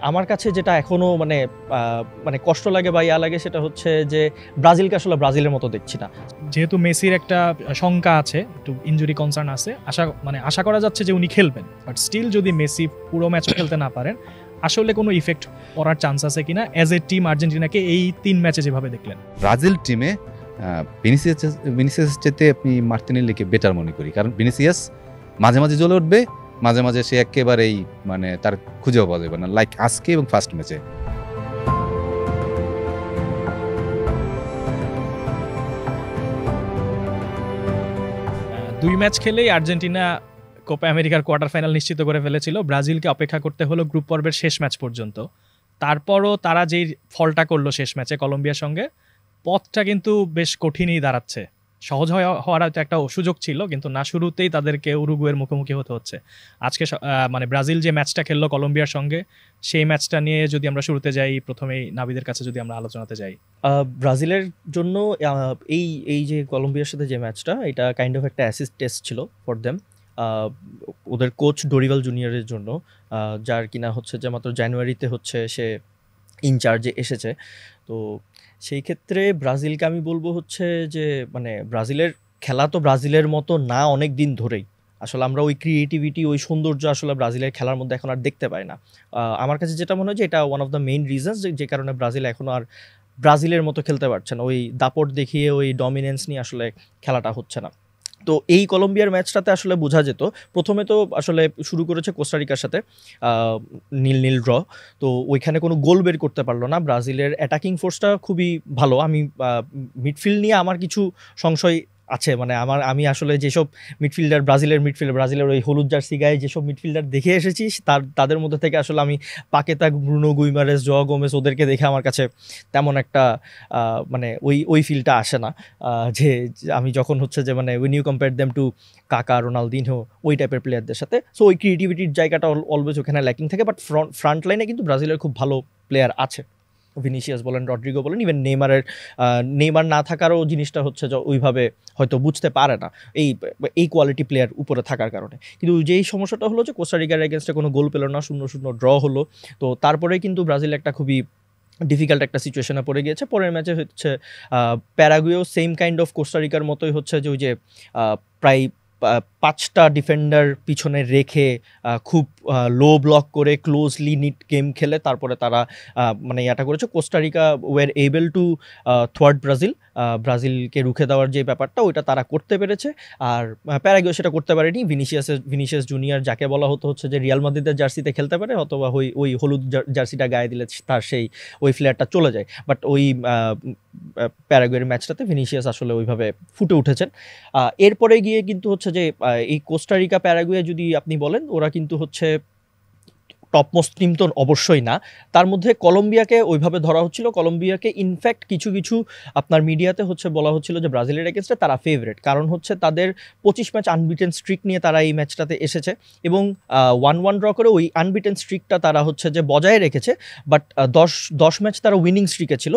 আমার কাছে যেটা এখনো মানে কষ্ট লাগে বা ইয়া লাগে সেটা হচ্ছে যে ব্রাজিলকে আসলে ব্রাজিলের মতো দেখছি না। যেহেতু মেসির একটা শঙ্কা আছে, একটু ইনজুরি কনসার্ন আছে, আশা করা যাচ্ছে যে উনি খেলবেন, বাট স্টিল যদি মেসি পুরো ম্যাচও খেলতে না পারেন, আসলে কোনো ইফেক্ট পড়ার চান্স আছে কিনা অ্যাজ এ টিম আর্জেন্টিনাকে এই 3 ম্যাচে যেভাবে দেখলেন? ব্রাজিল টিমে ভিনিসিয়াস চেতে আপনি মার্টিনেল্লিকে বেটার মনে করি, কারণ ভিনিসিয়াস মাঝে মাঝে জ্বলে উঠবে, মাঝে মাঝে সে একেবারেই মানে তার খুঁজেও পাওয়া যাবে না, লাইক আজকে এবং ফার্স্ট ম্যাচে। দুই ম্যাচ খেলেই আর্জেন্টিনা কোপা আমেরিকার কোয়ার্টার ফাইনাল নিশ্চিত করে ফেলেছিল। ব্রাজিলকে অপেক্ষা করতে হলো গ্রুপ পর্বের শেষ ম্যাচ পর্যন্ত। তারপরও তারা যেই ফলটা করলো শেষ ম্যাচে কলম্বিয়ার সঙ্গে, পথটা কিন্তু বেশ কঠিনই দাঁড়াচ্ছে। সহজ হওয়ার হয়তো একটা সুযোগ ছিল, কিন্তু না শুরুতেই তাদেরকে উরুগুয়ের মুখোমুখি হতে হচ্ছে। আজকে মানে ব্রাজিল যে ম্যাচটা খেললো কলম্বিয়ার সঙ্গে, সেই ম্যাচটা নিয়ে যদি আমরা শুরুতে যাই, প্রথমেই নাবিদের কাছে যদি আমরা আলোচনাতে যাই। ব্রাজিলের জন্য এই এই যে কলম্বিয়ার সাথে যে ম্যাচটা, এটা কাইন্ড অফ একটা অ্যাসিস্ট টেস্ট ছিল ফর দেম, ওদের কোচ ডোরিভাল জুনিয়রের জন্য, যার কিনা হচ্ছে যে মাত্র জানুয়ারিতে হচ্ছে সে ইনচার্জে এসেছে। তো সেই ক্ষেত্রে ব্রাজিলকে আমি বলবো হচ্ছে যে মানে ব্রাজিলের খেলা তো ব্রাজিলের মতো না অনেক দিন ধরেই। আসলে আমরা ওই ক্রিয়েটিভিটি, ওই সৌন্দর্য আসলে ব্রাজিলের খেলার মধ্যে এখন আর দেখতে পাই না। আমার কাছে যেটা মনে হয় যে এটা one of the main reasons যে কারণে ব্রাজিল এখনও আর ব্রাজিলের মতো খেলতে পারছে না। ওই দাপট দেখিয়ে ওই ডমিনেন্স নিয়ে আসলে খেলাটা হচ্ছে না। তো এই কলম্বিয়ার ম্যাচটাতে আসলে বোঝা যেত, প্রথমে তো আসলে শুরু করেছে কোস্টারিকার সাথে 0-0 ড্র। তো ওইখানে কোনো গোল বের করতে পারলো না। ব্রাজিলের অ্যাটাকিং ফোর্সটা খুবই ভালো। আমি মিডফিল্ড নিয়ে আমার কিছু সংশয় আছে, মানে আমি আসলে যেসব ব্রাজিলের ওই হলুদ জার্সি গায়ে যেসব মিডফিল্ডার দেখে এসেছি, তাদের মধ্যে থেকে আসলে আমি পাকেতা, ব্রুনো গুইমারেস, জোয়া গোমেজ ওদেরকে দেখে আমার কাছে তেমন একটা মানে ওই ফিলটা আসে না। যে আমি যখন হচ্ছে যে মানে when you compare them to Kaka, Ronaldinho, ওই টাইপের প্লেয়ারদের সাথে, সো ওই ক্রিয়েটিভিটির জায়গাটা অলওয়েজ ওখানে ল্যাকিং থাকে। বাট ফ্রন্ট লাইনে কিন্তু ব্রাজিলের খুব ভালো প্লেয়ার আছে। ভিনিসিয়াস বলেন, রড্রিগো বলেন, ইভেন নেইমার না থাকারও জিনিসটা হচ্ছে যে ওইভাবে হয়তো বুঝতে পারে না এই কোয়ালিটি প্লেয়ার উপরে থাকার কারণে। কিন্তু যেই সমস্যাটা হলো যে কোস্টারিকার এগেনস্টে কোনো গোল পেল না, 0-0 ড্র হলো। তো তারপরে কিন্তু ব্রাজিল একটা খুবই ডিফিকাল্ট একটা সিচুয়েশনে পড়ে গিয়েছে। পরের ম্যাচে হচ্ছে প্যারাগুয়েও সেম কাইন্ড অফ কোস্টারিকার মতোই হচ্ছে যে ওই যে প্রায় 5টা ডিফেন্ডার পিছনে রেখে খুব লো ব্লক করে ক্লোজলি নিট গেম খেলে তারপরে তারা মানে এটা করেছে। কোস্টারিকা ওয়ার এবল টু থোয়ার্ট ব্রাজিলকে রুখে দেওয়ার যে ব্যাপারটা, ওইটা তারা করতে পেরেছে। আর প্যারাগুয়ে সেটা করতে পারেনি। ভিনিসিয়াস জুনিয়র, যাকে বলা হচ্ছে যে রিয়াল মাদ্রিদের জার্সিতে খেলতে পারে, অথবা ওই হলুদ জার্সিটা গায়ে দিলে তার সেই ওই ফ্লেয়ারটা চলে যায়। বাট ওই প্যারাগুয়ের ম্যাচটাতে ভিনিসিয়াস আসলে ওইভাবে ফুটে উঠেছেন। এরপরে গিয়ে কিন্তু হচ্ছে যে এই কোস্টারিকা প্যারাগুয়ে যদি আপনি বলেন, ওরা কিন্তু হচ্ছে টপমোস্ট টিম তো অবশ্যই না। তার মধ্যে কলম্বিয়াকে ওইভাবে ধরা হচ্ছিল। কলম্বিয়াকে ইনফ্যাক্ট কিছু আপনার মিডিয়াতে হচ্ছে বলা হচ্ছিল যে ব্রাজিলের এগেনস্টে তারা ফেভারিট, কারণ হচ্ছে তাদের 25 ম্যাচ আনবিটেন স্ট্রিক নিয়ে তারা এই ম্যাচটাতে এসেছে এবং 1-1 ড্র করে ওই আনবিটেন স্ট্রিকটা তারা হচ্ছে যে বজায় রেখেছে। বাট 10 ম্যাচ তারা উইনিং স্ট্রিকে ছিল,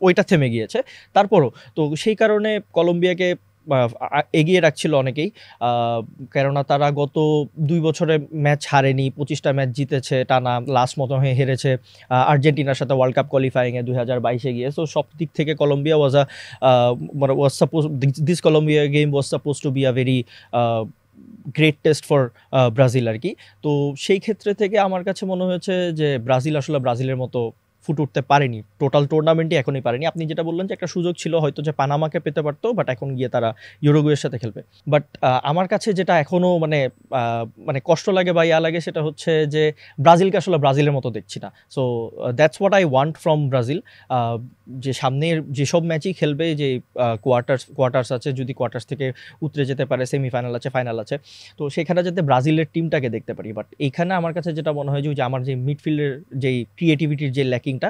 ওইটা থেমে গিয়েছে তারপরও। তো সেই কারণে কলম্বিয়াকে এগিয়ে রাখছিল অনেকেই, কেননা তারা গত 2 বছরে ম্যাচ হারেনি, 25টা ম্যাচ জিতেছে টানা, লাস্ট মতো হয়ে হেরেছে আর্জেন্টিনার সাথে ওয়ার্ল্ড কাপ কোয়ালিফাইংয়ে 2022-এ গিয়ে। সো সব দিক থেকে Colombia this Colombia game was suppose to be a very great test for Brazil আর কি। তো সেই ক্ষেত্রে থেকে আমার কাছে মনে হয়েছে যে ব্রাজিল আসলে ব্রাজিলের মতো ফুটে উঠতে পারেনি, টোটাল টুর্নামেন্টই এখনই পারেনি। আপনি যেটা বললেন যে একটা সুযোগ ছিল হয়তো যে পানামাকে পেতে পারতো, বাট এখন গিয়ে তারা ইউরুগুয়ের সাথে খেলবে। বাট আমার কাছে যেটা এখনও মানে কষ্ট লাগে বা ইয়া লাগে সেটা হচ্ছে যে ব্রাজিলকে আসলে ব্রাজিলের মতো দেখছি না। So that's what I want from Brazil. যে সামনের যেসব ম্যাচই খেলবে, যে কোয়ার্টার্স আছে, যদি কোয়ার্টার্স থেকে উতরে যেতে পারে, সেমিফাইনাল আছে, ফাইনাল আছে, তো সেখানে যাতে ব্রাজিলের টিমটাকে দেখতে পারি। বাট এইখানে আমার কাছে যেটা মনে হয় যে আমার যে মিডফিল্ডের যেই ক্রিয়েটিভিটির যে ল্যাকিংটা,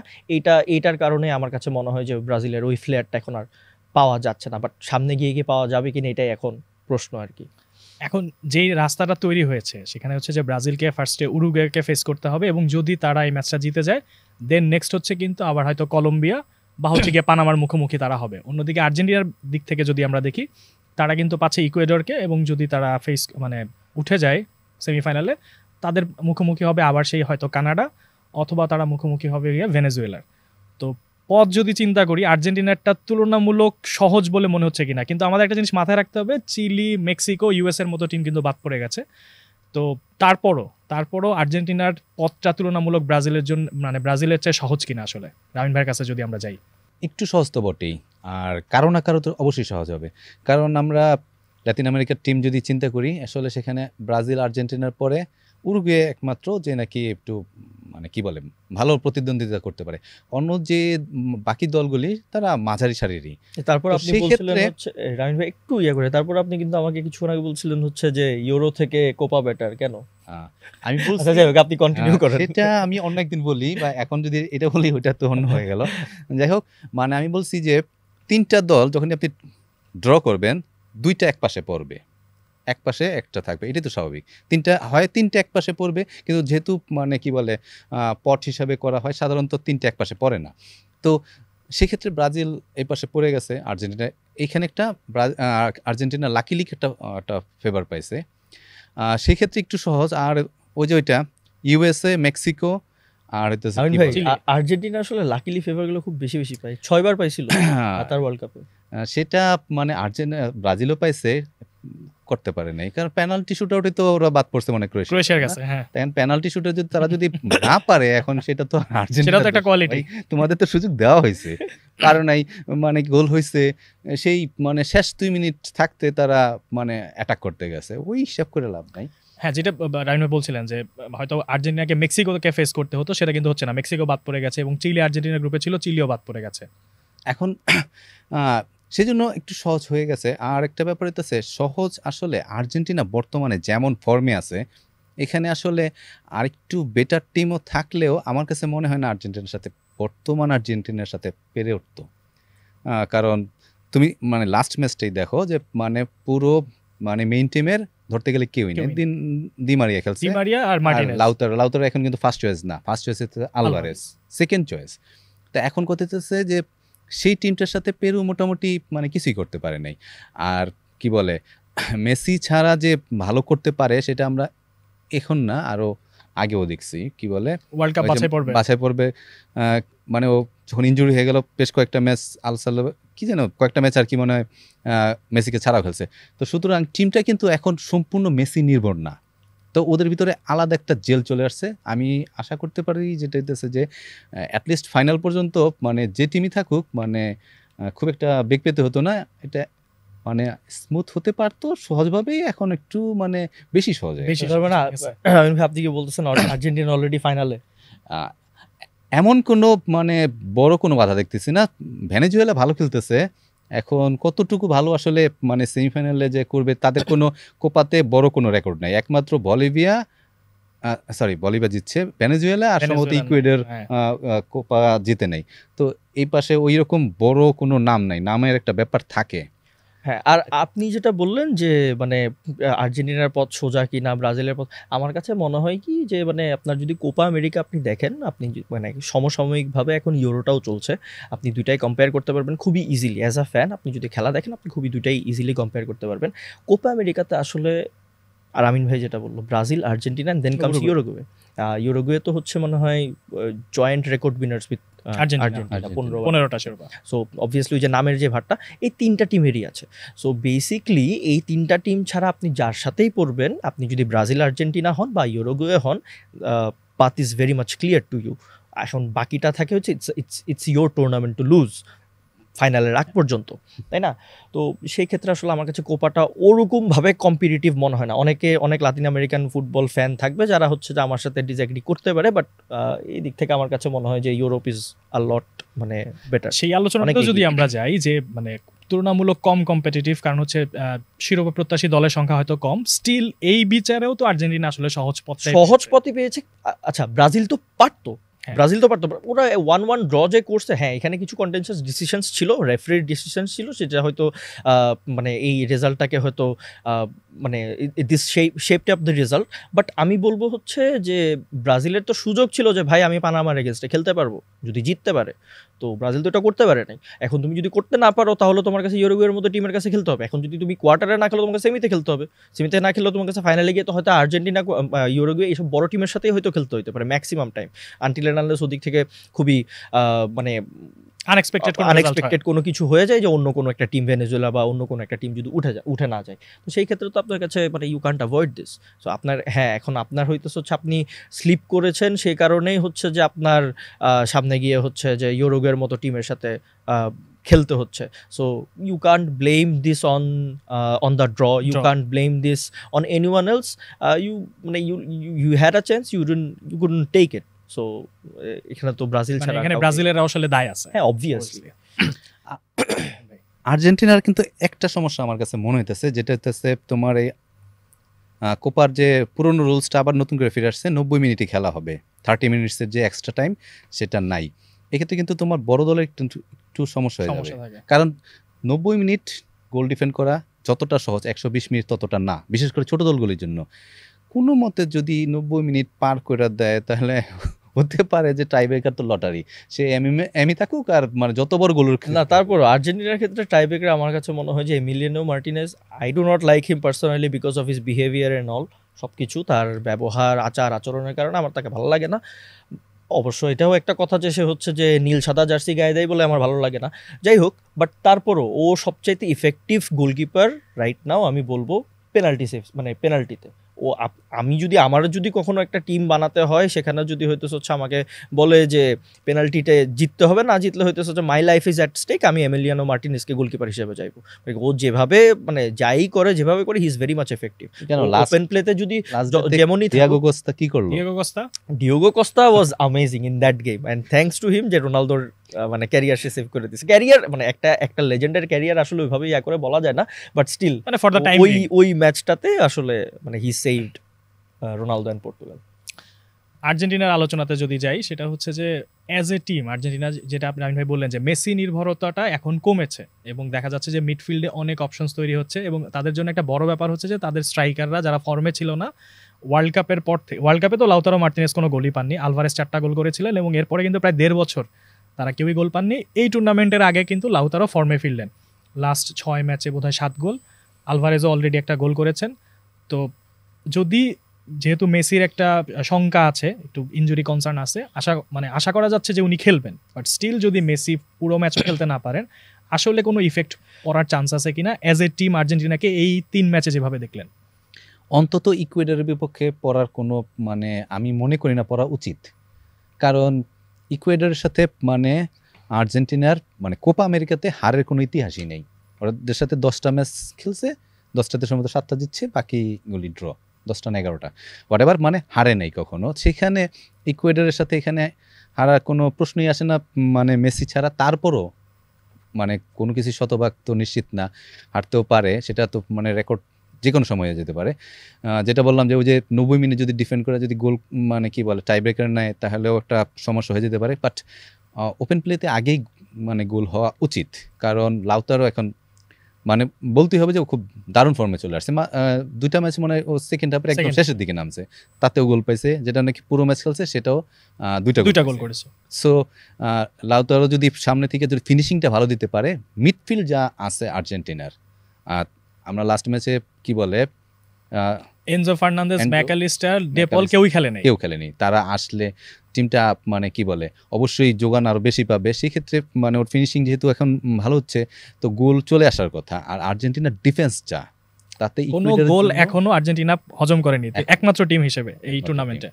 এইটার কারণে আমার কাছে মনে হয় যে ব্রাজিলের ওই ফ্লেয়ারটা এখন আর পাওয়া যাচ্ছে না। বাট সামনে গিয়ে কি পাওয়া যাবে কিনা, এটাই এখন প্রশ্ন আর কি। এখন যেই রাস্তাটা তৈরি হয়েছে সেখানে হচ্ছে যে ব্রাজিলকে ফার্স্টে উরুগুয়েকে ফেস করতে হবে, এবং যদি তারা এই ম্যাচটা জিতে যায় দেন নেক্সট হচ্ছে কিন্তু আবার হয়তো কলম্বিয়া বা হচ্ছে গিয়ে পানামার মুখোমুখি তারা হবে। অন্যদিকে আর্জেন্টিনার দিক থেকে যদি আমরা দেখি, তারা কিন্তু পাচ্ছে ইকুয়েডরকে, এবং যদি তারা উঠে যায় সেমিফাইনালে, তাদের মুখোমুখি হবে আবার সেই হয়তো কানাডা অথবা তারা মুখোমুখি হবে গিয়ে ভেনেজুয়েলার। তো পথ যদি চিন্তা করি আর্জেন্টিনারটা তুলনামূলক সহজ বলে মনে হচ্ছে কিনা, কিন্তু আমাদের একটা জিনিস মাথায় রাখতে হবে, চিলি, মেক্সিকো, ইউএস এর মতো টিম কিন্তু বাদ পড়ে গেছে। তো তারপরও আর্জেন্টিনার পথটা তুলনামূলক ব্রাজিলের জন্য, মানে ব্রাজিলের চেয়ে সহজ কিনা আসলে রামিন ভাইয়ের কাছে যদি আমরা যাই? একটু সহজ তো বটেই, আর কারো না কারো তো অবশ্যই সহজ হবে। কারণ আমরা লাতিন আমেরিকার টিম যদি চিন্তা করি, আসলে সেখানে ব্রাজিল, আর্জেন্টিনার পরে উরুগুয়ে একমাত্র যে নাকি একটু মানে কি বলে ভালো প্রতিদ্বন্দ্বিতা করতে পারে। অন্য যে বাকি দলগুলি তারা মাঝারি সারিরই। তারপর তো আপনি সেই বলছিলেন ক্ষেত্রে- হচ্ছে রামিন ভাই একটু করে, তারপর আপনি কিন্তু আমাকে কিছুক্ষণ আগে বলছিলেন হচ্ছে যে ইউরো থেকে কোপা বেটার কেন? আমি বলছি আচ্ছা যাই হোক, আপনি কন্টিনিউ করেন। সেটা আমি অন্য একদিন বলি, বা এখন যদি এটা বলি ওইটা তো অন্য হয়ে গেল। যাই হোক, মানে আমি বলছি যে 3টা দল যখন আপনি ড্র করবেন, 2টা এক পাশে পড়বে, এক পাশে একটা থাকবে, এটাই তো স্বাভাবিক। 3টা এক পাশে পড়বে, কিন্তু যেহেতু মানে কি বলে পট হিসাবে করা হয়, সাধারণত 3টা এক পাশে পড়ে না। তো সেক্ষেত্রে ব্রাজিল এই পাশে পড়ে গেছে, আর্জেন্টিনা এখানে একটা আর্জেন্টিনা লাকিলি একটা ফেভার পাইছে, সেক্ষেত্রে একটু সহজ। আর ওই যে ওইটা ইউএসএ, মেক্সিকো আর রামিন ভাই আর্জেন্টিনা আসলে লাকিলি ফেভার গুলো খুব বেশি বেশি পায়, 6 বার পাইছিল কাতার ওয়ার্ল্ড কাপে। সেটা মানে আর্জেন্টিনা ব্রাজিলও পাইছে, করতে পারে নাই, কারণ পেনাল্টি শুটআউটে তো ওরা বাদ পড়ছে মনে ক্রোয়েশিয়ার কাছে। হ্যাঁ, পেনাল্টি শুটে যদি তারা যদি না পারে, এখন সেটা তো সেটা আর্জেন্টিনা তো একটা কোয়ালিটি। তোমাদের তো সুযোগ দেওয়া হয়েছে, কারণ এই মানে গোল হয়েছে সেই মানে শেষ 2 মিনিট থাকতে তারা মানে অ্যাটাক করতে গেছে, ওই হিসাব করে লাভ নাই। হ্যাঁ, যেটা রাইনো বলছিলেন যে হয়তো আর্জেন্টিনাকে মেক্সিকোকে ফেস করতে হতো, সেটা কিন্তু হচ্ছে না। মেক্সিকো বাদ পড়ে গেছে এবং চিলি আর্জেন্টিনার গ্রুপে ছিল, চিলিও বাদ পড়ে গেছে। এখন সেজন্য একটু সহজ হয়ে গেছে। আর একটা ব্যাপার হইতেছে সহজ, আসলে আর্জেন্টিনা বর্তমানে যেমন ফর্মে আছে, এখানে আসলে আরেকটু বেটার টিমও থাকলেও আমার কাছে মনে হয় না আর্জেন্টিনার সাথে, বর্তমান আর্জেন্টিনার সাথে পেরে উঠতো। কারণ তুমি মানে লাস্ট ম্যাচটাই দেখো যে মানে পুরো মানে মেইন টিমের ধরতে গেলে কেউই নেই। দি মারিয়া খেলছে, দি মারিয়া আর মার্টিনেজ। লাউতারো এখন কিন্তু ফার্স্ট চয়েস না, ফার্স্ট চয়েস হচ্ছে আলভারেজ, সেকেন্ড চয়েস। তো এখন কথা হচ্ছে যে সেই টিমটার সাথে পেরু মোটামুটি মানে কিছুই করতে পারে নাই। আর কি বলে, মেসি ছাড়া যে ভালো করতে পারে সেটা আমরা এখন না, আরো আগেও দেখছি। কি বলে, ওয়ার্ল্ড কাপ বাছাই পড়বে, মানে ও যখন ইনজুরি হয়ে গেল, বেশ কয়েকটা ম্যাচ আলসাল কি যেন কয়েকটা ম্যাচ আর কি মনে হয় মেসিকে ছাড়া ফেলছে। তো সুতরাং টিমটা কিন্তু এখন সম্পূর্ণ মেসি নির্ভর না, তো ওদের ভিতরে আলাদা একটা জেল চলে আসছে। আমি আশা করতে পারি যেটা হইতেছে যে অ্যাটলিস্ট ফাইনাল পর্যন্ত মানে যে টিমই থাকুক, মানে খুব একটা বেগ পেতে হতো না, এটা মানে স্মুথ হতে পারতো সহজভাবেই, এখন একটু মানে বেশি সহজ হয়ে গেছে। আপনি কি বলতেছেন আর্জেন্টিনা অলরেডি ফাইনালে? এমন কোনো মানে বড় কোনো বাধা দেখতেছি না। ভেনেজুয়েলা ভালো খেলতেছে, এখন কতটুকু ভালো আসলে মানে সেমিফাইনালে যে করবে, তাদের কোনো কোপাতে বড় কোনো রেকর্ড নাই। একমাত্র বলিভিয়া জিতছে, ভেনেজুয়েলা আর সম্ভবত ইকুয়েডর কোপা জিতে নাই। তো এই পাশে ওই রকম বড় কোনো নাম নাই, নামের একটা ব্যাপার থাকে। হ্যাঁ, আর আপনি যেটা বললেন যে মানে আর্জেন্টিনার পথ সোজা কি না ব্রাজিলের পথ, আমার কাছে মনে হয় কি যে মানে আপনার যদি কোপা আমেরিকা আপনি দেখেন, আপনি মানে সমসাময়িকভাবে এখন ইউরোটাও চলছে, আপনি দুইটাই কম্পেয়ার করতে পারবেন খুবই ইজিলি। অ্যাজ আ ফ্যান আপনি যদি খেলা দেখেন, আপনি খুবই দুইটাই ইজিলি কম্পেয়ার করতে পারবেন। কোপা আমেরিকাতে আসলে আর আমিন ভাই যেটা বললো, Brazil, Argentina, then comes Uruguay. Uruguay তো হচ্ছে মনে হয় joint record winners with Argentina, 15টা শিরোপা। সো অবভিয়াসলি যে নামের যে ভারটা এই 3টা টিমেরই আছে। সো বেসিকলি এই 3টা টিম ছাড়া আপনি যার সাথেই পড়বেন, আপনি যদি ব্রাজিল, আর্জেন্টিনা হন বা ইউরোগুয়ে হন, path is very much clear to you. এখন বাকিটা থাকে হচ্ছে it's your tournament to lose ফাইনালের আগ পর্যন্ত, তাই না? তো সেই ক্ষেত্রে আসলে আমার কাছে কোপাটা ওরকমভাবে কম্পিটিটিভ মনে হয় না। অনেক লাতিন আমেরিকান ফুটবল ফ্যান থাকবে যারা হচ্ছে যে আমার সাথে ডিসএগ্রি করতে পারে, বাট এই দিক থেকে আমার কাছে মনে হয় যে ইউরোপ ইজ আ লট মানে বেটার। সেই আলোচনাটা যদি আমরা যাই যে মানে তুলনামূলক কম কম্পিটিটিভ, কারণ হচ্ছে শিরোপা প্রত্যাশী দলের সংখ্যা হয়তো কম, স্টিল এই বিচারেও তো আর্জেন্টিনা আসলে সহজ পথে পেয়েছে। আচ্ছা, ব্রাজিল তো পারতো, ওরা 1-1 ড্র যে করছে, হ্যাঁ এখানে কিছু কন্টেনশাস ডিসিশনস ছিল, রেফারির ডিসিশন ছিল, সেটা হয়তো মানে এই রেজাল্টটাকে হয়তো মানে this shaped up the result. But আমি বলবো হচ্ছে যে ব্রাজিলের তো সুযোগ ছিল যে ভাই আমি পানামার এগেনস্টে খেলতে পারবো যদি জিততে পারে, তো ব্রাজিল তো এটা করতে পারে নাই। এখন তুমি যদি করতে না পারো তাহলে তোমার কাছে ইউরুগুয়ের মতো টিমের কাছে খেলতে হবে। এখন যদি তুমি কোয়ার্টারে না খেলো তোমাকে সেমিতে খেলতে হবে, সেমিতে না খেলেও তোমার কাছে ফাইনালে গিয়ে তো হয়তো আর্জেন্টিনা, ইউরুগুয়ে এইসব বড় টিমের সাথেই হয়তো খেলতে হতে পারে maximum time, until and unless ওদিক থেকে খুবই মানে আনএক্সপেক্টেড কোনো কিছু হয়ে যায় যে অন্য কোনো একটা টিম ভেনেজুয়েলা বা অন্য কোনো একটা টিম যদি উঠে না যায়, তো সেই ক্ষেত্রে তো আপনার কাছে মানে you can't avoid this. So আপনার এখন আপনার হইতেছে হচ্ছে আপনি স্লিপ করেছেন, সেই কারণেই হচ্ছে যে আপনার সামনে গিয়ে হচ্ছে যে ইউরোগের মতো টিমের সাথে খেলতে হচ্ছে। So you can't blame this on the draw, you can't blame this on anyone else. You মানে you had a chance, you couldn't take it. So এখানে তো ব্রাজিল ছাড়া এখানে ব্রাজিলের আসলে দায় আছে। হ্যাঁ, অবভিয়াসলি। আর্জেন্টিনার কিন্তু একটা সমস্যা আমার কাছে মনে হইতেছে, যেটা হইতেছে তোমার এই কোপার যে পুরনো রুলসটা আবার নতুন করে ফিরে আসছে, 90 মিনিটই খেলা হবে, 30 মিনিটসের যে এক্সট্রা টাইম সেটা নাই। এক্ষেত্রে কিন্তু তোমার বড় দলের একটু সমস্যা হয়ে যাবে, কারণ 90 মিনিট গোল ডিফেন্ড করা যতটা সহজ 120 মিনিট ততটা না, বিশেষ করে ছোট দলগুলির জন্য। কোনো মতে যদি 90 মিনিট পার করে দেয় তাহলে হতে পারে যে টাই ব্রেকার তো লটারি, সে এমি থাকুক আর মানে যত বড় গোল না, তারপর আর্জেন্টিনার ক্ষেত্রে টাই ব্রেকার আমার কাছে মনে হয় যে Emiliano Martinez, I do not like him personally because of his behaviour and all, সব কিছু তার ব্যবহার আচরণের কারণে আমার তাকে ভালো লাগে না। অবশ্য এটাও একটা কথা যে সে হচ্ছে যে নীল সাদা জার্সি গায়ে দেয় বলে আমার ভালো লাগে না, যাই হোক। বাট তারপরও ও সবচাইতে ইফেক্টিভ গোলকিপার রাইট নাও আমি বলবো পেনাল্টি সেভ, মানে পেনাল্টিতে। ও আমি যদি আমার যদি কখনো একটা টিম বানাতে হয়, সেখানে যদি হয়তো হচ্ছে আমাকে বলে যে পেনাল্টিতে জিততে হবে, না জিতলে হয়তো হচ্ছে my life is at stake, আমি এমিলিয়ানো মার্টিনেজকে গোলকিপার হিসেবে যাইবো। ও যেভাবে মানে যাই করে যেভাবে করে he is very much effective. Open প্লেতে যদি যেমনই Diego Costa was amazing in that game, and thanks to him যে রোনালদোর মানে ক্যারিয়ার সে সেভ করে দিয়েছে। ক্যারিয়ার মানে একটা লেজেন্ডের ক্যারিয়ার আসলে ওইভাবে করে বলা যায় না, বাট স্টিল মানে ফর দ্য টাইম ওই ম্যাচটাতে আসলে মানে he saved Ronaldo and Portugal. আর্জেন্টিনার আলোচনাতে যদি যাই, সেটা হচ্ছে যে অ্যাজ এ টিম আর্জেন্টিনা, যেটা আপনি ভাই বললেন যে মেসি নির্ভরতাটা এখন কমেছে এবং দেখা যাচ্ছে যে মিডফিল্ডে অনেক অপশনস তৈরি হচ্ছে, এবং তাদের জন্য একটা বড় ব্যাপার হচ্ছে যে তাদের স্ট্রাইকাররা যারা ফর্মে ছিল না ওয়ার্ল্ড কাপের পর থেকে, ওয়ার্ল্ড কাপে তো লাউতারো মার্টিনেজ কোনো গোলই পাননি, আলভারেজ 4টা গোল করেছিলেন এবং এরপরে কিন্তু প্রায় 1.5 বছর তারা কেউই গোল পাননি। এই টুর্নামেন্টের আগে কিন্তু লাউতারো ফর্মে ফিরলেন, লাস্ট 6 ম্যাচে বোধহয় 7 গোল, আলভারেজও অলরেডি একটা গোল করেছেন। তো যদি যেহেতু মেসির একটা শঙ্কা আছে, একটু ইনজুরি কনসার্ন আছে, আশা করা যাচ্ছে যে উনি খেলবেন, বাট স্টিল যদি মেসি পুরো ম্যাচও খেলতে না পারেন, আসলে কোনো ইফেক্ট পড়ার চান্স আছে কিনা অ্যাজ এ টিম আর্জেন্টিনাকে এই 3 ম্যাচে যেভাবে দেখলেন? অন্তত ইকুয়েডরের বিপক্ষে পড়ার কোনো মানে আমি মনে করি না পড়া উচিত, কারণ ইকুয়েডরের সাথে মানে আর্জেন্টিনার মানে কোপা আমেরিকাতে হারের কোনো ইতিহাসই নেই। ওদের সাথে 10টা ম্যাচ খেলছে, 10টাতে সম্ভবত 7টা জিতছে, বাকিগুলি ড্র, 10টা না 11টা হোয়াটএভার, মানে হারে নেই কখনো। সেখানে ইকুয়েডরের সাথে এখানে হারার কোনো প্রশ্নই আসে না মানে মেসি ছাড়া। তারপরও মানে কোনো কিছু শতভাগ তো নিশ্চিত না, হারতেও পারে, সেটা তো মানে রেকর্ড যে কোনো সময় যেতে পারে। যেটা বললাম যে ওই যে 90 মিনিট যদি ডিফেন্ড করে যদি গোল মানে কি বলে টাই ব্রেকার নেয় তাহলেও একটা সমস্যা হয়ে যেতে পারে। বাট ওপেন প্লেতে আগেই মানে গোল হওয়া উচিত, কারণ লাউতারও এখন মানে বলতেই হবে যে ও খুব দারুণ ফর্মে চলে আসছে। 2টা ম্যাচ মনে হয় ও সেকেন্ড হাফের একদম শেষের দিকে নামছে, তাতেও গোল পাইছে, যেটা নাকি পুরো ম্যাচ খেলছে সেটাও 2টা গোল করেছে। সো লাউতারও যদি সামনে থেকে যদি ফিনিশিংটা ভালো দিতে পারে, মিডফিল্ড যা আছে আর্জেন্টিনার, আমরা লাস্ট ম্যাচে কি বলে এনজো ফার্নান্দেজ, ম্যাকালিস্টার, ডেপল কেউ খেলেনি। তারা আসলে টিমটা মানে কি বলে অবশ্যই যোগান আরো বেশি পাবে। সেক্ষেত্রে মানে ওর ফিনিশিং যেহেতু এখন ভালো হচ্ছে, তো গোল চলে আসার কথা। আর আর্জেন্টিনার ডিফেন্স যা, তাতে কোনো গোল এখনো আর্জেন্টিনা হজম করেনি একমাত্র টিম হিসেবে এই টুর্নামেন্টে।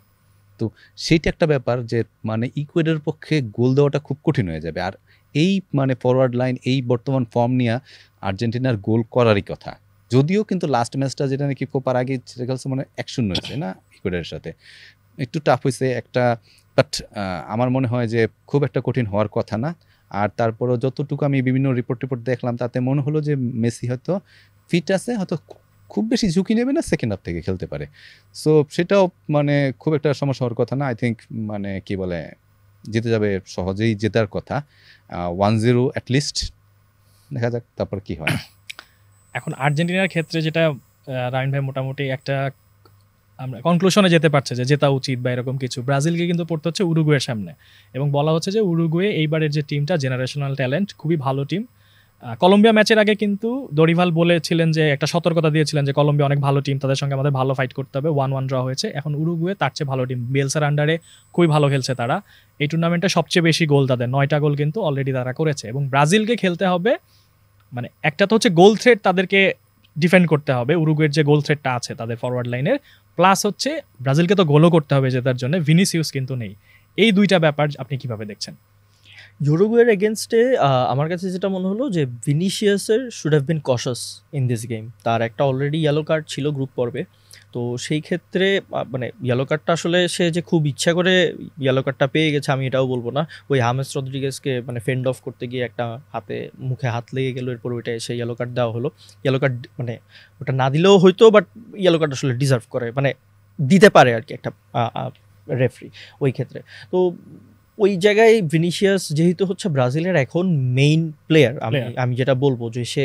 তো সেইটা একটা ব্যাপার যে মানে ইকুয়েডরের পক্ষে গোল দেওয়াটা খুব কঠিন হয়ে যাবে। আর এই মানে ফরওয়ার্ড লাইন এই বর্তমান ফর্ম নিয়ে আর্জেন্টিনার গোল করারই কথা, যদিও কিন্তু লাস্ট ম্যাচটা যেটা নাকি কোপার আগে খেলছে মানে 1-0 হয়েছে না ইকুয়েডরের সাথে, একটু টাফ হয়েছে একটা। বাট আমার মনে হয় যে খুব একটা কঠিন হওয়ার কথা না। আর তারপরও যতটুকু আমি বিভিন্ন রিপোর্ট দেখলাম, তাতে মনে হলো যে মেসি হয়তো ফিট আছে, হয়তো খুব বেশি ঝুঁকি নেবে না, সেকেন্ড হাফ থেকে খেলতে পারে। সো সেটাও মানে খুব একটা সমস্যা হওয়ার কথা না। আই থিঙ্ক মানে কি বলে জিতে যাবে, সহজেই জেতার কথা, 1-0 অ্যাটলিস্ট, দেখা যাক তারপর কি হয়। এখন আর্জেন্টিনার ক্ষেত্রে যেটা রায়ন ভাই মোটামুটি একটা আমরা কনক্লুশনে যেতে পারছে যে জেতা উচিত বা এরকম কিছু। ব্রাজিলকে কিন্তু পড়তে হচ্ছে উরুগুয়ের সামনে, এবং বলা হচ্ছে যে উরুগুয়ে এইবারের যে টিমটা জেনারেশনাল ট্যালেন্ট, খুবই ভালো টিম। কলম্বিয়া ম্যাচের আগে কিন্তু দরিভাল বলেছিলেন যে একটা সতর্কতা দিয়েছিলেন যে কলম্বিয়া অনেক ভালো টিম, তাদের সঙ্গে আমাদের ভালো ফাইট করতে হবে। 1-1 ড্র হয়েছে। এখন উরুগুয়ে তার চেয়ে ভালো টিম, বেলসার আন্ডারে খুবই ভালো খেলছে তারা। এই টুর্নামেন্টে সবচেয়ে বেশি গোল তাদের, 9টা গোল কিন্তু অলরেডি তারা করেছে। এবং ব্রাজিলকে খেলতে হবে, মানে একটা তো হচ্ছে গোল থ্রেট, তাদেরকে ডিফেন্ড করতে হবে, উরুগুয়ের যে গোল থ্রেটটা আছে তাদের ফরওয়ার্ড লাইনের, প্লাস হচ্ছে ব্রাজিলকে তো গোলও করতে হবে জেতার জন্য। ভিনিসিয়াস কিন্তু নেই। এই দুইটা ব্যাপার আপনি কিভাবে দেখছেন? ইউরুগুয়ের এগেনস্টে আমার কাছে যেটা মনে হলো যে ভিনিসিয়াসের should have been cautious in this game. তার একটা অলরেডি ইয়েলো কার্ড ছিল গ্রুপ পর্বে, তো সেই ক্ষেত্রে মানে ইয়েলো কার্ডটা আসলে সে যে খুব ইচ্ছা করে ইয়েলো কার্ডটা পেয়ে গেছে আমি এটাও বলবো না। ওই হামেস রদ্রিগেজকে মানে ফেন্ড অফ করতে গিয়ে একটা মুখে হাত লেগে গেল, এরপর ওইটা এসে ইয়েলো কার্ড দেওয়া হলো। ইয়েলো কার্ড মানে ওটা না দিলেও হয়তো, বাট ইয়েলো কার্ড আসলে ডিজার্ভ করে, মানে দিতে পারে আর কি একটা রেফারি ওই ক্ষেত্রে। তো ওই জায়গায় ভিনিসিয়াস যেহেতু হচ্ছে ব্রাজিলের এখন মেইন প্লেয়ার, আমি যেটা বলবো যে সে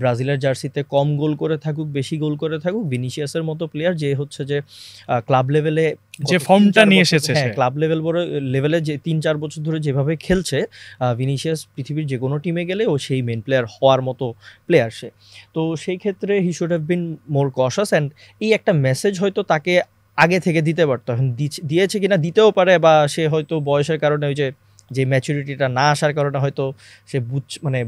ব্রাজিলের জার্সিতে কম গোল করে থাকুক বেশি গোল করে থাকুক, ভিনিসিয়াসের মতো প্লেয়ার যে হচ্ছে যে ক্লাব লেভেলে যে ফর্মটা নিয়ে এসেছে, হ্যাঁ ক্লাব লেভেলে যে 3-4 বছর ধরে যেভাবে খেলছে, ভিনিসিয়াস পৃথিবীর যে কোনো টিমে গেলে ও সেই মেইন প্লেয়ার হওয়ার মতো প্লেয়ার সে। তো সেই ক্ষেত্রে he should have bin more কশাস, and এই একটা মেসেজ হয়তো তাকে আগে থেকে দিতে পারতো। এখন দিয়েছে কিনা দিতেও পারে, বা সে হয়তো বয়সের কারণে ওই যে ম্যাচুরিটিটা না আসার কারণে হয়তো সে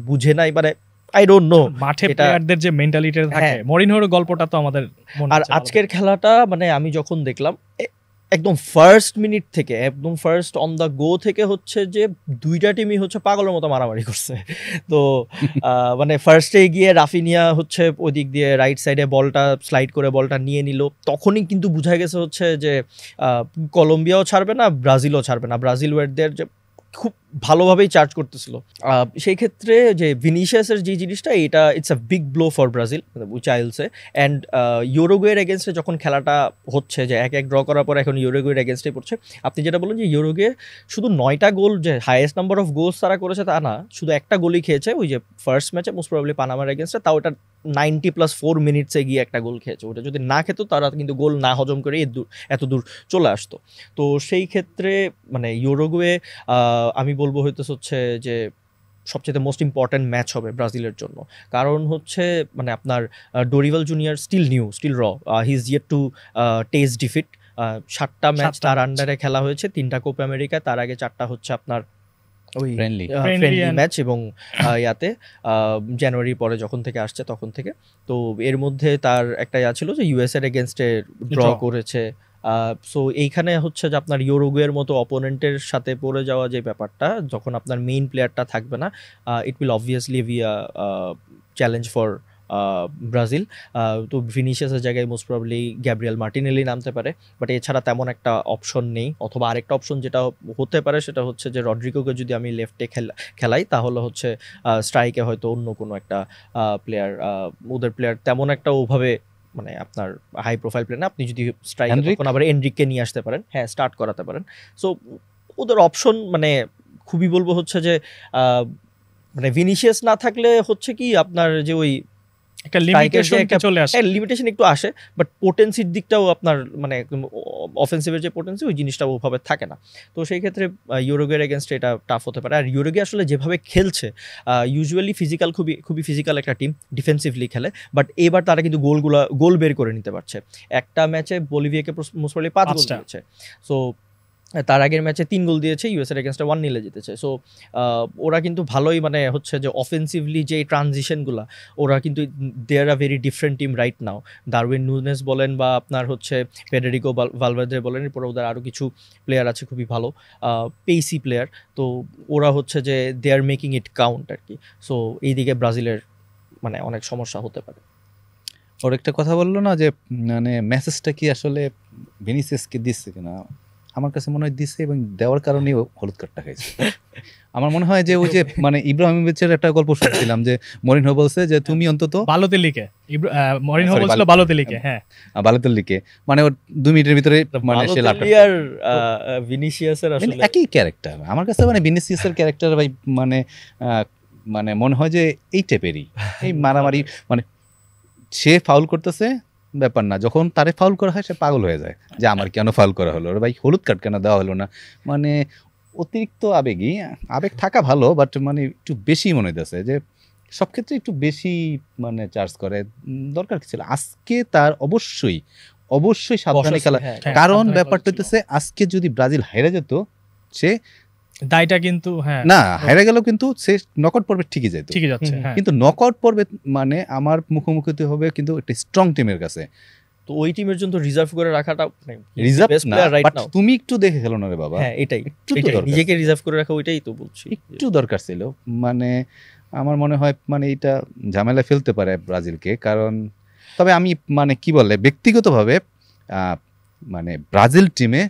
বুঝে নাই, মানে আই ডোন্ট নো। মাঠে প্লেয়ারদের যে মেন্টালিটি থাকে, মরিনহোর গল্পটা তো আমাদের আর আজকের খেলাটা মানে আমি যখন দেখলাম একদম ফার্স্ট মিনিট থেকে, একদম ফার্স্ট অন দ্য গো থেকে হচ্ছে যে দুইটা টিমই হচ্ছে পাগলের মতো মারামারি করছে। তো মানে ফার্স্টে গিয়ে রাফিনিয়া হচ্ছে ওই দিক দিয়ে রাইট সাইডে বলটা স্লাইড করে বলটা নিয়ে নিল, তখনই কিন্তু বোঝা গেছে হচ্ছে যে কলম্বিয়াও ছাড়বে না, ব্রাজিলও ছাড়বে না। ব্রাজিল ওয়ারদের যে খুব ভালোভাবেই চার্জ করতেছিল। সেই ক্ষেত্রে যে ভিনিসিয়াসের যে জিনিসটা, এটা it's a big blow for Brazil চাইলসে। অ্যান্ড ইউরুগুয়ের এগেনস্টে যখন খেলাটা হচ্ছে যে 1-1 ড্র করার পর এখন ইউরুগুয়ের এগেনস্টে পড়ছে, আপনি যেটা বলেন যে ইউরুগুয়ে শুধু 9টা গোল, যে হাইয়েস্ট নাম্বার অফ গোলস তারা করেছে তা না, শুধু একটা গোলই খেয়েছে ওই যে ফার্স্ট ম্যাচে মোস্ট প্রবাবলি পানামার এগেনস্টে, তাও ওটা 90+4 মিনিটসে গিয়ে একটা গোল খেয়েছে। ওটা যদি না খেতো তারা কিন্তু গোল না হজম করে এত দূর চলে আসতো। তো সেই ক্ষেত্রে মানে ইউরুগুয়ে আমি বলবো হচ্ছে যে সবচেয়ে মোস্ট ইম্পর্ট্যান্ট ম্যাচ হবে ব্রাজিলের জন্য। কারণ হচ্ছে মানে আপনার ডোরিভাল জুনিয়র স্টিল র he is yet to taste defeat. 7টা ম্যাচ তার আন্ডারে খেলা হয়েছে, 3টা কোপা আমেরিকা, তার আগে 4টা হচ্ছে আপনার ওই ফ্রেন্ডলি ম্যাচ, এবং ইয়াতে জানুয়ারি পরে যখন থেকে আসছে তখন থেকে। তো এর মধ্যে তার একটা ছিল যে ইউএস এর এগেনস্টে ড্র করেছে। সো এইখানে হচ্ছে যে আপনার ইউরুগুয়ের মতো অপোনেন্টের সাথে পড়ে যাওয়া যে ব্যাপারটা, যখন আপনার মেইন প্লেয়ারটা থাকবে না, it will obviously be a challenge for Brazil. তো ভিনিসিয়াসের জায়গায় মোস্ট প্রবাবলি গ্যাব্রিয়েল মার্টিনেলি নামতে পারে, বাট এছাড়া তেমন একটা অপশন নেই। অথবা আরেকটা অপশন যেটা হতে পারে সেটা হচ্ছে যে রড্রিগোকে যদি আমি লেফটে খেলাই, তাহলে হচ্ছে স্ট্রাইকে হয়তো অন্য কোনো একটা প্লেয়ার, ওদের প্লেয়ার তেমন একটা ওভাবে মানে আপনার হাই প্রোফাইল প্লেয়ার না, আপনি যদি স্ট্রাইকার তখন আবার এনরিককে নিয়ে আসতে পারেন, হ্যাঁ স্টার্ট করাতে পারেন। সো ওদের অপশন মানে খুবই বলবো হচ্ছে যে মানে ভিনিসিয়াস না থাকলে হচ্ছে কি আপনার যে ওই একটা লিমিটেশন একটু আসে, বাট পোটেন্সির দিকটাও আপনার মানে অফেন্সিভের যে পোটেন্সি ওই জিনিসটা ওভাবে থাকে না। তো সেই ক্ষেত্রে ইউরুগুয়ের এগেনস্টে এটা টাফ হতে পারে। আর ইউরুগুয়ে আসলে যেভাবে খেলছে, ইউজুয়ালি খুবই ফিজিক্যাল একটা টিম, ডিফেন্সিভলি খেলে, বাট এবার তারা কিন্তু গোল বের করে নিতে পারছে। একটা ম্যাচে বলিভিয়াকে মোস্ট প্রবাবলি 5 গোল দিয়েছে। সো তার আগের ম্যাচে 3 গোল দিয়েছে, ইউএসের এগেনস্টে 1-0 জিতেছে। সো ওরা কিন্তু ভালোই মানে হচ্ছে যে অফেন্সিভলি যে ট্রানজিশনগুলো, ওরা কিন্তু they are a very different team right now. Darwin Nunez বলেন বা আপনার হচ্ছে ফেডেরিকো ভালভার্দে বলেন, এরপরে ওদের আরও কিছু প্লেয়ার আছে খুবই ভালো পেসি প্লেয়ার। তো ওরা হচ্ছে যে দে আর মেকিং ইট কাউন্ট আর কি। সো এইদিকে ব্রাজিলের মানে অনেক সমস্যা হতে পারে। ওর একটা কথা বললো না যে মানে মেসেজটা কি আসলে ভিনিসিয়াসকে দিচ্ছে কিনা, আমার কাছে মনে হয় দিচ্ছে, এবং দেওয়ার কারণেই হলুদ কার্ডটা খাইছে। আমার মনে হয় যে ওই যে মানে ইব্রাহিমোভিচের একটা গল্প শুনছিলাম যে মরিনহো বলছে যে তুমি অন্তত বালোতেল্লিকে, মরিনহো বলছিল বালোতেল্লিকে, হ্যাঁ বালোতেল্লিকে, মানে ওর 2 মিনিটের ভিতরে মানে সে লাভ আর ভিনিসিয়াসের আসলে একই ক্যারেক্টার। আমার কাছে মানে ভিনিসিয়াসের ক্যারেক্টার ভাই মানে মানে মনে হয় যে এই টাইপেরই, এই মারামারি মানে সে ফাউল করতেছে ব্যাপার না, যখন তারে ফাউল করা হয় সে পাগল হয়ে যায় যে আমার কেন ফাউল করা হলো, ভাই হলুদ কার্ড কেন দেওয়া হলো না, মানে অতিরিক্ত আবেগী। আবেগ থাকা ভালো, বাট মানে একটু বেশি মনে হইতেছে যে সব ক্ষেত্রে একটু বেশি মানে চার্জ করে। দরকার কি ছিল আজকে তার অবশ্যই সাবধানে খেলা, হ্যাঁ, কারণ সাবধানে ব্যাপারটা খেলা ছিল। হইতেছে আজকে যদি ব্রাজিল হাইরা যেত, সে দায়টা কিন্তু না হাইরা গেলেও কিন্তু সে নকআউট পর্বে ঠিকই যেত, ঠিকই যাচ্ছে। হুম, হ্যাঁ, কিন্তু নকআউট পর্বে মানে আমার মুখোমুখি হতে হবে কিন্তু একটা স্ট্রং টিমের কাছে। তো ওই টিমের জন্য রিজার্ভ করে রাখাটা রিজার্ভ বেস্ট না, প্লেয়ার রাইট বাট নাও। তুমি একটু দেখে খেলো না রে বাবা, হ্যাঁ, এটাই একটু তো এটাই দরকার নিজেকে রিজার্ভ করে রাখা, ওইটাই তো বলছি। একটু দরকার ছিল। মানে আমার মনে হয় মানে এটা ঝামেলা ফেলতে পারে ব্রাজিলকে, কারণ তবে আমি মানে কি বলে ব্যক্তিগতভাবে মানে ব্রাজিল টিমে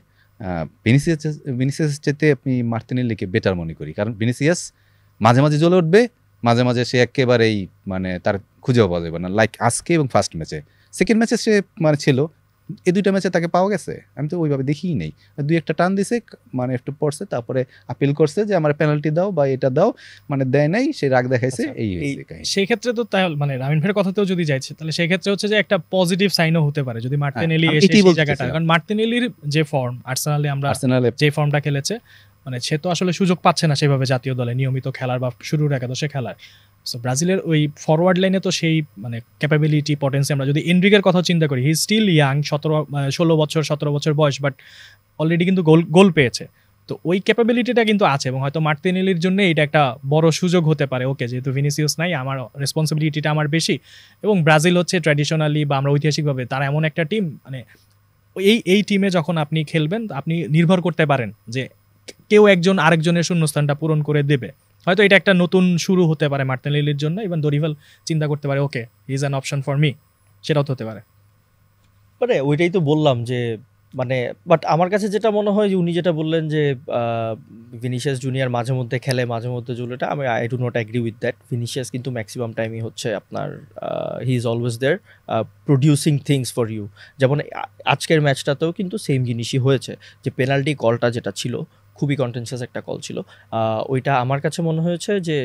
ভিনিসিয়াস চেতে আপনি মার্টিনেল্লিকে বেটার মনে করি, কারণ ভিনিসিয়াস মাঝে মাঝে জ্বলে উঠবে, মাঝে মাঝে সে একেবারেই মানে তার খুঁজেও পাওয়া যাবে না, লাইক আজকে এবং ফার্স্ট ম্যাচে। সেকেন্ড ম্যাচে সে মানে ছিল, এই দুইটা ম্যাচে তাকে পাওয়া গেছে, আমি তো ওইভাবে দেখিই নেই। দুই একটা টান দিছে, মানে একটু পড়ছে, তারপরে আপিল করছে যে আমার পেনাল্টি দাও বা এটা দাও, মানে দেয় নাই, সে রাগ দেখাইছে, আচ্ছা, এই হয়েছে কাহিনী। সেই ক্ষেত্রে তো মানে রামিন ভাইয়ের কথাতেও যদি যাইছে, তাহলে সেই ক্ষেত্রে হচ্ছে যে একটা পজিটিভ সাইনও হতে পারে যদি মার্টিনেলি আমি এসে এটাই সেই বলতে জায়গাটা, চাইছিলাম। কারণ মার্টিনেলির যে ফর্ম আর্সেনালে আমরা আর্সেনালে যে ফর্মটা খেলেছে, মানে সে তো আসলে সুযোগ পাচ্ছে না সেভাবে জাতীয় দলে নিয়মিত খেলার বা শুরুর একাদশে খেলার। সো ব্রাজিলের ওই ফরওয়ার্ড লাইনে তো সেই মানে ক্যাপাবিলিটি পটেন্সি, আমরা যদি এনরিকের কথা চিন্তা করি, হি স্টিল ইয়াং, 16 বছর 17 বছর বয়স, বাট অলরেডি কিন্তু গোল পেয়েছে। তো ওই ক্যাপাবিলিটিটা কিন্তু আছে, এবং হয়তো মার্টিনেলির জন্য এটা একটা বড় সুযোগ হতে পারে। ওকে, যেহেতু ভিনিসিয়াস নাই, আমার রেসপন্সিবিলিটিটা আমার বেশি, এবং ব্রাজিল হচ্ছে ট্র্যাডিশনালি বা আমরা ঐতিহাসিকভাবে তারা এমন একটা টিম, মানে এই টিমে যখন আপনি খেলবেন আপনি নির্ভর করতে পারেন যে কেউ একজন আরেকজনের শূন্যস্থানটা পূরণ করে দেবে। হয়তো এটা একটা নতুন শুরু হতে পারে মার্টিনেলির জন্য, ইভেন দরিভাল চিন্তা করতে পারে okay he is an option for me, সেটাও তো হতে পারে। মানে ওইটাই তো বললাম যে মানে, বাট আমার কাছে যেটা মনে হয় যে উনি যেটা বললেন যে ভিনিসিয়াস জুনিয়র মাঝে মধ্যে খেলে মাঝে মধ্যে জুলেটা, আমি I do not agree with that. Vinicius কিন্তু ম্যাক্সিমাম টাইমই হচ্ছে আপনার he is always there producing things for you. যেমন আজকের ম্যাচটাতেও কিন্তু সেম জিনিসই হয়েছে, যে পেনাল্টি কলটা যেটা ছিল খুবই কন্টেনশিয়াস একটা কল ছিল। ওইটা আমার কাছে মনে হয়েছে যে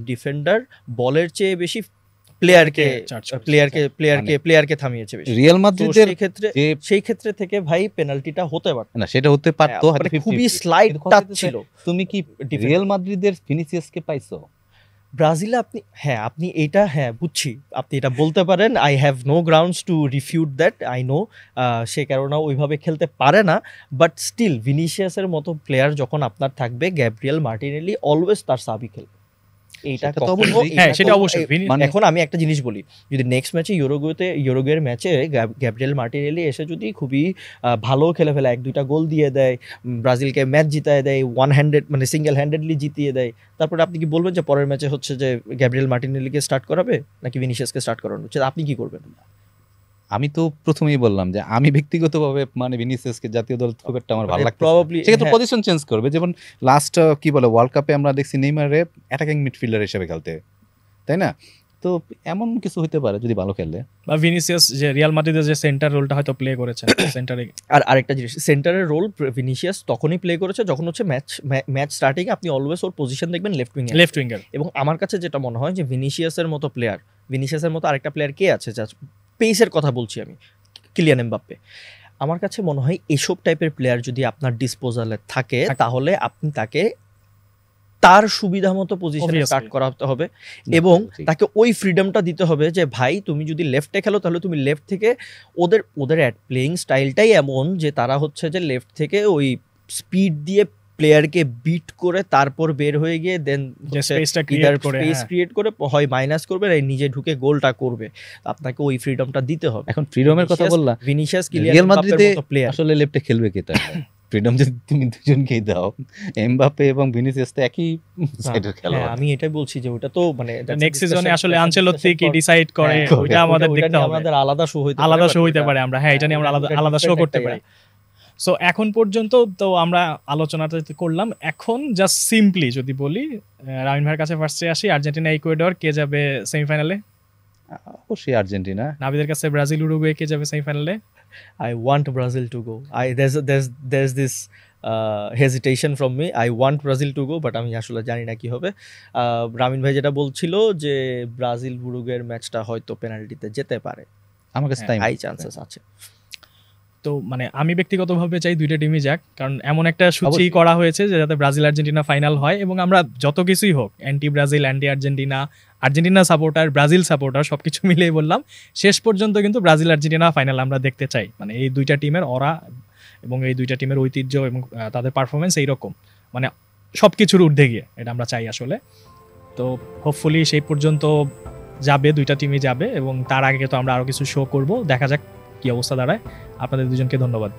ডিফেন্ডার বলের চেয়ে বেশি প্লেয়ারকে থামিয়েছে বেশি। রিয়াল তো মাদ্রিদের সেই ক্ষেত্রে থেকে ভাই পেনাল্টিটা হতে পারত না, সেটা হতে পারতো, মানে হয়তো খুবই 50-50 স্লাইড কিন্তু কথা টাচ হচ্ছে, ছিল। তুমি কি Defender। রিয়াল মাদ্রিদের ভিনিসিয়াসকে পাইছো? ব্রাজিলে আপনি এটা বুঝছি, আপনি এটা বলতে পারেন, I have no grounds to refute that, I know সে কারণে ওইভাবে খেলতে পারে না, বাট স্টিল ভিনিসিয়াসের মতো প্লেয়ার যখন আপনার থাকবে, গ্যাব্রিয়েল মার্টিনেলি অলওয়েজ তার সাবি খেলবে। এইটা সেটা তো কখনো অবশ্যই। হ্যাঁ, সেটা অবশ্যই। মানে এখন আমি একটা জিনিস বলি, যদি নেক্সট ম্যাচে ইউরোগুয়ের ম্যাচে গ্যাব্রিয়েল মার্টিনেলি এসে যদি খুবই ভালো খেলে ফেলে, 1-2টা গোল দিয়ে দেয়, ব্রাজিলকে ম্যাচ জিতায় দেয়, মানে সিঙ্গেল হ্যান্ডেডলি জিতিয়ে দেয়, তারপরে আপনি কি বলবেন যে পরের ম্যাচে হচ্ছে যে গ্যাব্রিয়েল মার্টিনেলিকে স্টার্ট করাবে নাকি ভিনিসিয়াসকে স্টার্ট করানো হচ্ছে, আপনি কি করবেন? আমি তো প্রথমেই বললাম যে আমি ব্যক্তিগতভাবে মানে ভিনিসিয়াসকে জাতীয় দল খুব একটা আমার ভালো লাগছে, প্রবাবলি সেক্ষেত্রে পজিশন চেঞ্জ করবে। যেমন লাস্ট কি বলে ওয়ার্ল্ড কাপে আমরা দেখছি নেইমারে অ্যাটাকিং মিডফিল্ডার হিসেবে খেলতে, তাই না? তো এমন কিছু হতে পারে যদি ভালো খেলে। বা ভিনিসিয়াস যে রিয়াল মাদ্রিদের যে সেন্টার রোলটা হয়তো প্লে করেছে সেন্টারে। আর আরেকটা জিনিস, সেন্টারের রোল ভিনিসিয়াস তখনই প্লে করেছে যখন হচ্ছে ম্যাচ স্টার্টিং আপনি অলওয়েজ ওর পজিশন দেখবেন লেফট উইঙ্গার। এবং আমার কাছে যেটা মনে হয় যে ভিনিসিয়াসের মতো আরেকটা প্লেয়ার কে আছে, যা পেসের কথা বলছি আমি, কিলিয়ান এমবাপ্পে। আমার কাছে মনে হয় এসব টাইপের প্লেয়ার যদি আপনার ডিসপোজালে থাকে, তাহলে আপনি তাকে তার সুবিধা মতো পজিশনে স্টার্ট করাতে হবে, এবং তাকে ওই ফ্রিডমটা দিতে হবে যে ভাই তুমি যদি লেফটে খেলো তাহলে তুমি লেফট থেকে, ওদের প্লেয়িং স্টাইলটাই এমন যে তারা হচ্ছে যে লেফট থেকে ওই স্পিড দিয়ে প্লেয়ারকে বিট করে তারপর বের হয়ে গিয়ে দেন স্পেস ক্রিয়েট করে হয় মাইনাস করবে, নিজে ঢুকে গোলটা করবে। আপনাকে ওই ফ্রিডমটা দিতে হবে। এখন ফ্রিডমের কথা বললাম, ভিনিসিয়াস রিয়াল মাদ্রিদে আসলে লেফটে খেলবে কে তাহলে? ফ্রিডম যদি তুমি দুজনকেই দাও, এমবাপ্পে এবং ভিনিসিয়াস তো একই সাইডের খেলোয়াড়। আমি এটাই বলছি যে ওটা তো মানে নেক্সট সিজনে আসলে আনচেলত্তি কি ডিসাইড করে ওইটা আমাদের দেখতে হবে, আমাদের আলাদা শো হইতে পারে আমরা, হ্যাঁ এটা নিয়ে আমরা আলাদা শো করতে পারি। সো এখন পর্যন্ত তো আমরা আলোচনাটা করলাম। এখন জাস্ট সিম্পলি যদি বলি, রামিন ভাইয়ের কাছে ফার্স্টে আসি, আর্জেন্টিনা ইকুয়েডর কে যাবে সেমিফাইনালে? অবশ্যই আর্জেন্টিনা। নাবিদের কাছে ব্রাজিল উরুগুয়ে কে যাবে সেমিফাইনালে? I want Brazil to go. There's hesitation from me. I want Brazil to go, but আমি আসলে জানি না কি হবে। রামিন ভাই যেটা বলছিল যে ব্রাজিল উরুগুয়ের ম্যাচটা হয়তো পেনাল্টিতে যেতে পারে, আমার কাছে তাই হাই মনে হয়। চান্সেস আছে। তো মানে আমি ব্যক্তিগতভাবে চাই দুইটা টিমই যাক, কারণ এমন একটা সূচি অবশ্যই। করা হয়েছে যে যাতে ব্রাজিল আর্জেন্টিনা ফাইনাল হয়, এবং আমরা যত কিছুই হোক, anti Brazil, anti Argentina, Argentina supporter, Brazil supporter, সবকিছু মিলিয়ে বললাম শেষ পর্যন্ত কিন্তু ব্রাজিল আর্জেন্টিনা ফাইনাল আমরা দেখতে চাই। মানে এই দুইটা টিমের অরা এবং এই দুইটা টিমের ঐতিহ্য এবং তাদের পারফরমেন্স এইরকম, মানে সবকিছুর ঊর্ধ্বে গিয়ে এটা আমরা চাই আসলে। তো হোপফুলি সেই পর্যন্ত যাবে, দুইটা টিমই যাবে, এবং তার আগে তো আমরা আরো কিছু শো করব, দেখা যাক কি অবস্থা দাঁড়ায়। আপনাদের দুজনকে ধন্যবাদ।